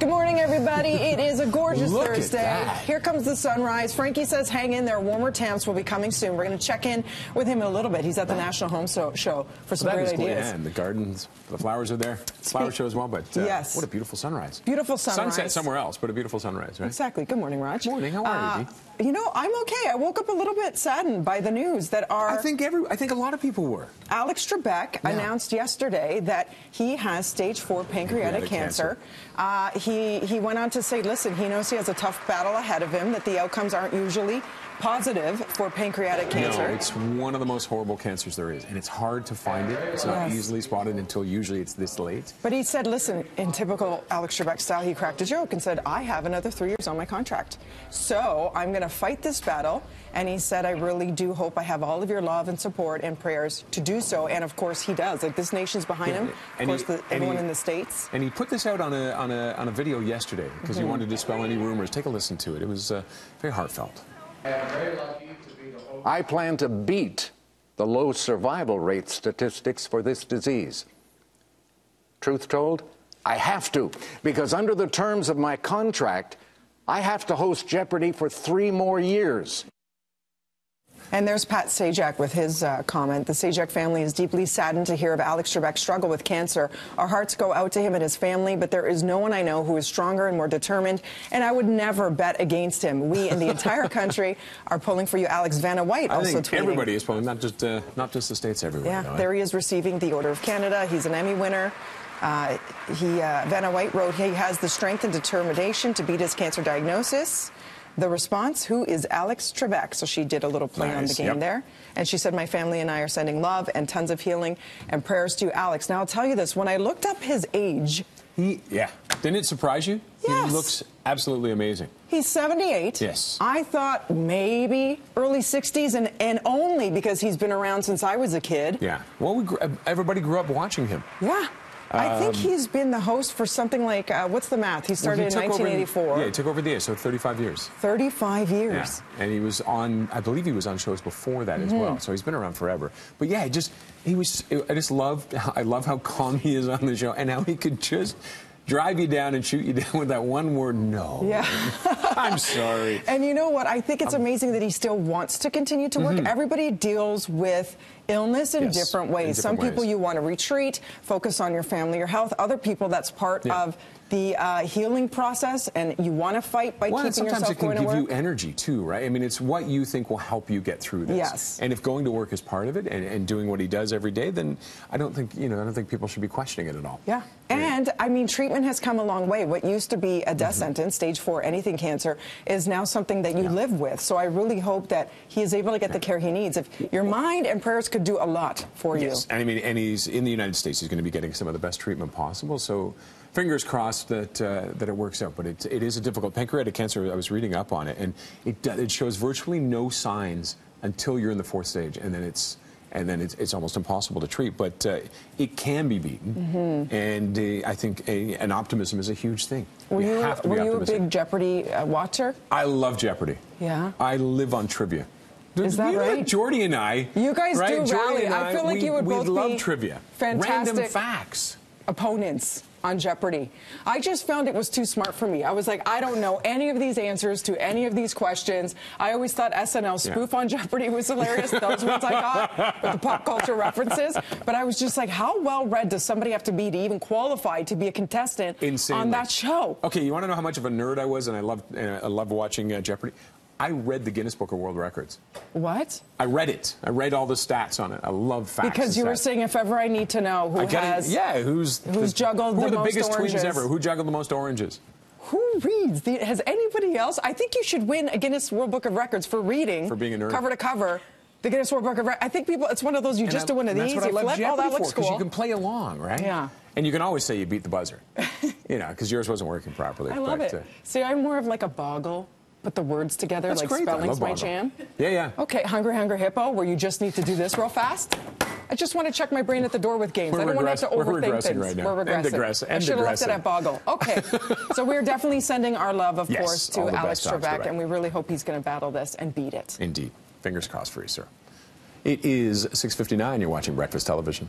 Good morning, everybody. It is a gorgeous Look at Thursday. that. Here comes the sunrise. Frankie says hang in there. Warmer temps will be coming soon. We're going to check in with him in a little bit. He's at the National Home Show for some great ideas. And the gardens, the flowers are there. Flower show as well, but yes. What a beautiful sunrise. Beautiful sunrise. Sunset somewhere else, but a beautiful sunrise, right? Exactly. Good morning, Raj. Morning. How are you, Dee? You know, I'm okay. I woke up a little bit saddened by the news that I think a lot of people were. Alex Trebek announced yesterday that he has stage 4 pancreatic cancer. He went on to say, listen, he knows he has a tough battle ahead of him, that the outcomes aren't usually positive for pancreatic cancer. No, it's one of the most horrible cancers there is, and it's hard to find it. It's not easily spotted until usually it's this late. But he said, listen, in typical Alex Trebek style, he cracked a joke and said, I have another 3 years on my contract. So I'm going to fight this battle. And he said, I really do hope I have all of your love and support and prayers to do so. And of course he does. Like, this nation's behind him. Of course, everyone in the States. And he put this out on a video yesterday because he wanted to dispel any rumors. Take a listen to it. It was very heartfelt. I plan to beat the low survival rate statistics for this disease. Truth told, I have to, because under the terms of my contract, I have to host Jeopardy for 3 more years. And there's Pat Sajak with his comment. The Sajak family is deeply saddened to hear of Alex Trebek's struggle with cancer. Our hearts go out to him and his family, but there is no one I know who is stronger and more determined, and I would never bet against him. We in the entire country are pulling for you. Alex Vanna White also tweeting. Everybody is pulling, not just the States, everywhere. Yeah, though, there he is receiving the Order of Canada. He's an Emmy winner. Vanna White wrote he has the strength and determination to beat his cancer diagnosis. The response, who is Alex Trebek? So she did a little play on the game there. And she said, my family and I are sending love and tons of healing and prayers to you, Alex. Now, I'll tell you this. When I looked up his age... Didn't it surprise you? Yes. He looks absolutely amazing. He's 78. Yes. I thought maybe early 60s, and only because he's been around since I was a kid. Yeah. Well, everybody grew up watching him. Yeah. I think he's been the host for something like, what's the math? He started in 1984. He took over the air, so 35 years. 35 years. Yeah. And he was on, I believe he was on shows before that as well, so he's been around forever. But yeah, I love how calm he is on the show and how he could just drive you down and shoot you down with that one word, no. Yeah. I'm sorry. And you know what? I think it's amazing that he still wants to continue to work. Everybody deals with illness in different ways. Some people you want to retreat, focus on your family, your health. Other people, that's part of the healing process, and you want to fight by keeping yourself going to work. Sometimes it can give you energy, too, right? I mean, it's what you think will help you get through this. Yes. And if going to work is part of it and doing what he does every day, then I don't think people should be questioning it at all. Yeah. And, I mean, treatment has come a long way. What used to be a death sentence, stage 4 anything cancer, is now something that you live with. So I really hope that he is able to get the care he needs. If your mind and prayers could do a lot for you. Yes. I mean, and he's in the United States. He's going to be getting some of the best treatment possible. So fingers crossed that it works out. But it is a difficult pancreatic cancer. I was reading up on it, and it shows virtually no signs until you're in the 4th stage, and then it's almost impossible to treat. But it can be beaten, and I think an optimism is a huge thing. Were you a big Jeopardy watcher? I love Jeopardy. Yeah. I live on trivia. Is that right? Jordy and I. You guys do rally. I feel like you would both love be trivia. Fantastic Random facts. Opponents on Jeopardy. I just found it was too smart for me. I was like, I don't know any of these answers to any of these questions. I always thought SNL spoof on Jeopardy was hilarious. Those ones I got with the pop culture references. But I was just like, how well read does somebody have to be to even qualify to be a contestant on that show? Okay, you want to know how much of a nerd I was, and I love watching Jeopardy? I read the Guinness Book of World Records. What? I read it. I read all the stats on it. I love facts. Because you were saying, if ever I need to know who's juggled the most biggest oranges. twins ever? Who juggled the most oranges? Who reads? Has anybody else? I think you should win a Guinness World Book of Records for reading. For being a nerd. Cover to cover. The Guinness World Book of Records. I think people, it's one of those, you just do one of these, you flip, oh, that looks cool. Because you can play along, right? Yeah. And you can always say you beat the buzzer. Because yours wasn't working properly. I love it. See, I'm more of like a boggle. Put the words together, that's like great, spelling's my jam. Yeah, yeah. Okay, Hungry Hungry Hippo, where you just need to do this real fast. I just want to check my brain at the door with games. I don't want to have to overthink things. Right now. We're regressing. I should have left it at Boggle. Okay, so we're definitely sending our love, of course, to Alex Trebek, and we really hope he's going to battle this and beat it. Indeed. Fingers crossed for you, sir. It is 6:59. You're watching Breakfast Television.